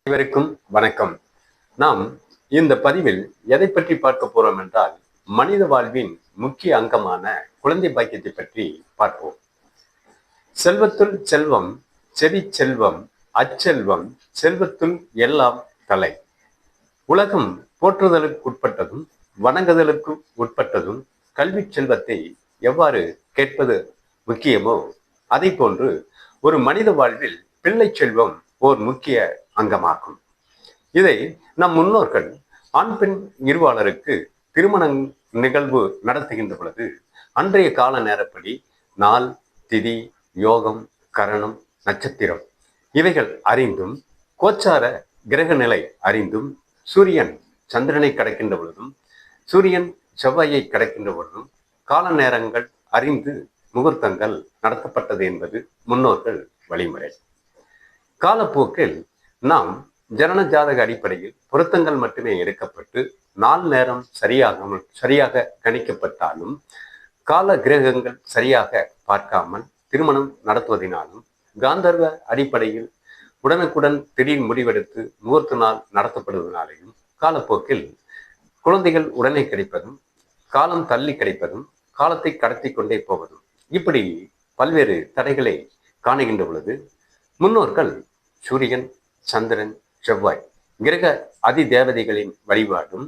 அனைவருக்கும் வணக்கம். நாம் இந்த பதிவில் எதை பற்றி பார்க்க போறோம் என்றால், மனித வாழ்வின் முக்கிய அங்கமான குழந்தை பாக்கியத்தை பற்றி பார்ப்போம். செல்வத்துள் செல்வம், செவி செல்வம், அச்செல்வம், செல்வத்துள் எல்லாம் தலை. உலகம் போற்றுதலுக்கு உட்பட்டதும் வணங்குதலுக்கு உட்பட்டதும் கல்வி செல்வத்தை எவ்வாறு கேட்பது முக்கியமோ அதை போன்று ஒரு மனித வாழ்வில் பிள்ளை செல்வம் ஓர் முக்கிய அங்கமாகும். இதை நம் முன்னோர்கள் ஆண் பெண் இருவாளருக்கு திருமண நிகழ்வு நடத்துகின்ற பொழுது அன்றைய கால நேரப்படி நாள், திதி, யோகம், கரணம், நட்சத்திரம் இவைகள் அறிந்தும், கோச்சார கிரக நிலை அறிந்தும், சூரியன் சந்திரனை கடக்கின்ற பொழுதும் சூரியன் செவ்வாயை கடக்கின்ற பொழுதும் கால நேரங்கள் அறிந்து முகூர்த்தங்கள் நடத்தப்பட்டது என்பது முன்னோர்கள் வழிமுறை. காலப்போக்கில் நாம் ஜனன ஜாதக அடிப்படையில் பொருத்தங்கள் மட்டுமே எடுக்கப்பட்டு நாள் நேரம் சரியாக கணிக்கப்பட்டாலும் கால கிரகங்கள் சரியாக பார்க்காமல் திருமணம் நடத்துவதனாலும் காந்தர்வ அடிப்படையில் உடனுக்குடன் திடீர் முடிவெடுத்து முகூர்த்த நாள் நடத்தப்படுவதனாலேயும் காலப்போக்கில் குழந்தைகள் உடனே கிடைப்பதும், காலம் தள்ளி கிடைப்பதும், காலத்தை கடத்தி கொண்டே போவதும் இப்படி பல்வேறு தடைகளை காணுகின்ற பொழுது முன்னோர்கள் சூரியன், சந்திரன், செவ்வாய் கிரக அதி தேவதைகளின் வழிபாடும்,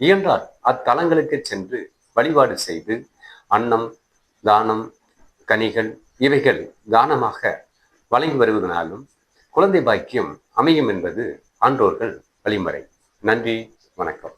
இயன்றால் அத்தலங்களுக்கு சென்று வழிபாடு செய்து அன்னம், தானம், கனிகள் இவைகள் தானமாக வழங்கி வருவதனாலும் குழந்தை பாக்கியம் அமையும் என்பது ஆன்றோர்கள் வழிமுறை. நன்றி, வணக்கம்.